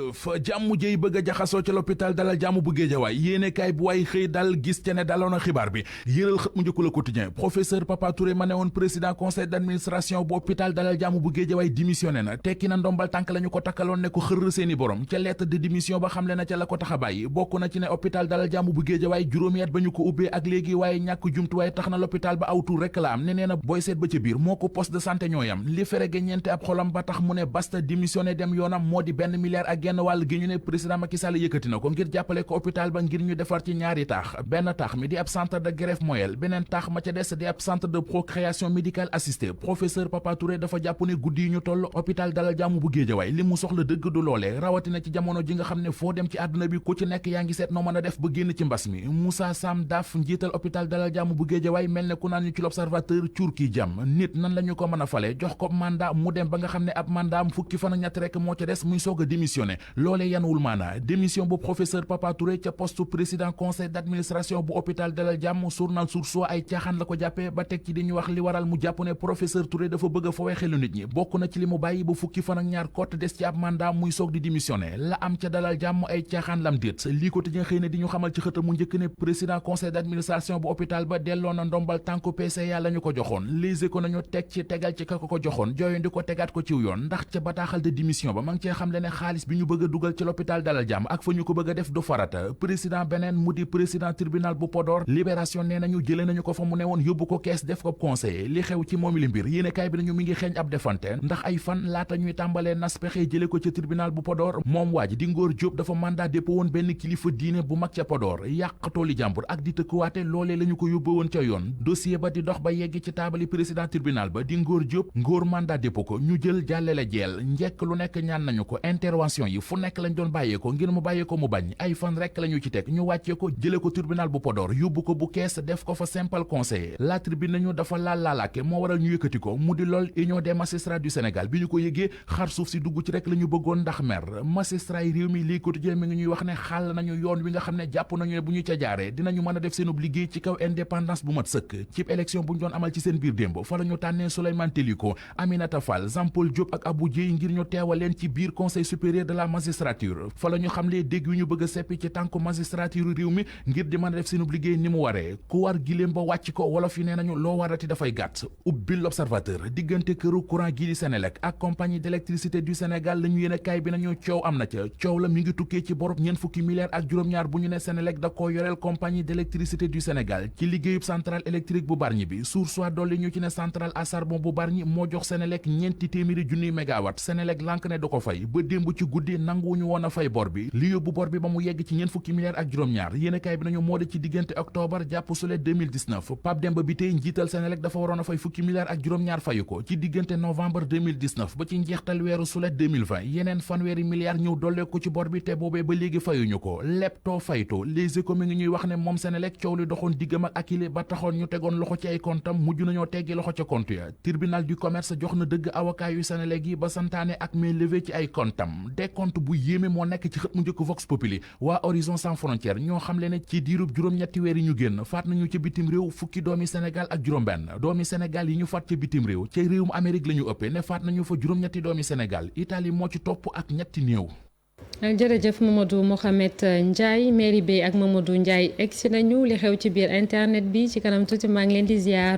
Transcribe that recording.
jëf jàmm jëy bëgg a jaxasoo ca l'hôpital Dalal Jàmm bu Géejawaay yéenekaay bu waay xëy dal gis ca ne daloon a xibaar bi yëral xët mu njëkk Le Quotidien professeur Papa Touré ma ne woon président conseil d'administration bu hôpital Dalal Jàmm bu Géejawaay démissionné na tekki na ndombal tànk la ñu ko takkaloon ne ko xërr seeni borom ca lettre de démission ba xamle na ca la ko tax a bàyyi bokk na ci ne hôpital Dalal Jàmm bu Géejawaay juróomi at ba ñu ko ubbee ak léegi waaye ñàkk jumtuwaay tax na l'hôpital ba awtur rek la am ne nee na booy seet ba ca biir moo ko poste de santé ñooyam li ferege ñeente ab xolam ba tax mu ne basta démissionné dem yoonam moo di benn milliard ak genn wàll gi ñu ne président Macky Sall yëkkati na ko ngir jàppale ko hôpital ba ngir ñu defar ci ñaari taax benn taax mi di ab centre de greffe moelle beneen taax ma ca des di ab centre de procréation médicale assistée professeur Papa Touré dafa jàpp ne guddi yi ñu toll hôpital Dalal Jàmm bu Géejawaay li mu soxla dëgg du loolee rawatina ci jamono ji nga xam ne foo dem ci àdduna bi ku ci nekk yaa ngi seet noo mën a def ba génn ci mbas mi Moussa Sam Daf njiital hôpital Dalal Jàmm bu Géejawaay mel ne ku naan ñu ci l'observateur cuur kii jàmm nit nan la ñu ko mën a fale jox ko mandat mu dem ba nga xam ne ab mandat am fukki fan ak ñett rek moo ca des muy soog a démissionné loolee yanuwul maanaa démission bu professeur Papa Touré ca poste président conseil d'administration bu hôpital Dalal Jàmm journal Source A ay caaxaan la ko jàppee ba teg ci di ñu wax li waral mu jàpp ne professeur Touré dafa bëgg a fowee xelu nit ñi bokk na ci li mu bàyyi ba fukki fan ak ñaar kott des ci ab mandat muy soog di démissionné la am ca Dalal Jàmm ay caaxaan lam déet lii ko tëjee xëy na di ñu xamal ci xëtam mu njëkk ne président conseil d'administration bu hôpital ba delloo na ndombal tànku PCA la ñu ko joxoon lise ko nañu teg ci tegal ci ka ko joxoon jooyandi ko tegaat ko ciw yoon ndax ca bataaxal de démission ba ma ngi cee xam le ne xaalis bi ñu bëgg a dugal ci l'hôpital Dalal Jàmm ak fa ñu ko bëgg a def du farata président beneen mu di président tribunal bu Podor libération nee nañu jële nañu ko fa mu ne woon yóbbu ko kees def ko conseiller li xew ci moomi li mbir yéenekaay bi nañu mi ngi xeeñ ab defante ndax ay fan laata ñuy tàmbalee nas pexe jële ko ca tribunal bu Podor moom waa ji di Ngor Diop dafa mandat dépôt woon benn kilifa diine bu mag ca Podor yàq tooli jàmbur ak di tëkkuwaate loolee la ñu ko yóbbu woon ca yoon dossier ba di dox ba yegg ci taabali président tribunal ba di Ngor Diop Ngor mandat dépôt ko ñu jël jàllale jeel njekk lu nekk ñaan nañu ko intervention yi fu nekk lañ doon bàyyee ko ngir mu bàyyee ko mu bañ ay fan rek la ñu ci teg ñu wàccee ko jële ko tribunal bu Podor yóbbu ko bu kees def ko fa simple conseiller la tribune nañu dafa laalaake moo waral ñu yëkkati ko mu di lool union des magistrats du Sénégal bi ñu ko yëgee xar suuf si dugg ci rek la ñu bëggoon ndax mer magistrat yi réew mi lii quotidien mi ngi ñuy wax ne xàll nañu yoon wi nga xam ne jàpp nañu ne bu ñu ca jaaree dinañu mën a def seenub liggéey ci kaw indépendance bu mat sëkk cib élection bu ñu doon amal ci seen biir démb fa la ñu tànnee Souleymane Teliko Aminata Fall Jean Paul Diop ak Abou Dieye ngir ñu teewal leen ci biir conseil supérieur de la magistrature fa la ñu xamlee dégg yu ñu bëgg a seppi ci tànku magistrature réew mi ngir di mën a def seenub liggéey ni mu waree ku war giléem ba wàcc ko wolof yi nee nañu loo warati dafay gàtt ubbi l'observateur diggante këru courant gi di Senelec ak compagnie d'électricité du Sénégal la ñu yéene kaay bi nañu coow am na ca coow la mi ngi tukkee ci borob ñeent fukki milliards ak juróom-ñaar bu ñu ne Senelec da koo yoreel compagnie d'électricité du Sénégal ci liggéeyub centrale électrique bu Bargny bi Source A dolli ñu ci ne centrale à charbon bu Bargny moo jox Senelec ñeenti téeméeri junniy mégawatt Senelec lànk ne du ko fay ba démb ci guddi nanguwuñu woon a fay bor bi li yóbbu bor bi ba mu yegg ci ñeent fukki milliards ak juróom-ñaar yéene kaay bi nañu moo di ci diggante octobre jàpp sulet 2019 Pape Demba bi tey njiital Senelec dafa waroon a fay fukki milliards ak juróom-ñaar fayu ko ci diggante novembre 2019 ba ci njeextal weeru sulet 2020 yeneen fanweeri milliards ñëw dollee ko ci bor bi te boobee ba léegi fayuñu ko leptoo faytoo Les Échos mi ngi ñuy wax ne moom Senelec coow li doxoon diggam ak Akilee ba taxoon ñu tegoon loxo ci ay comptam mujj nañoo teggi loxo ca compte ya tribunal du commerce jox na dëgg avocat yu Senelec yi ba santaane ak main levée ci ay comptam décompte bu yéeme moo nekk ci xët mu njëkk Vox Populi waa Horizon Sans Frontières ñoo xamle ne ci diirub juróom-ñetti weer yi ñu génn faat nañu ca bitim réew fukki doomi Sénégal ak juróom-benn doomi Sénégal yi ñu faat ca bitim réew ca réewum Amérique la ñu ëppee ne faat nañu fa juróom-ñetti doomi Sénégal Italie moo ci topp ak ñetti néew. jërëjëf Mamadou Mohamed Ndiaye mairie bi ak Mamadou Ndiaye egsi nañu li xew ci biir internet bi ci kanam tuuti maa ngi leen di ziar.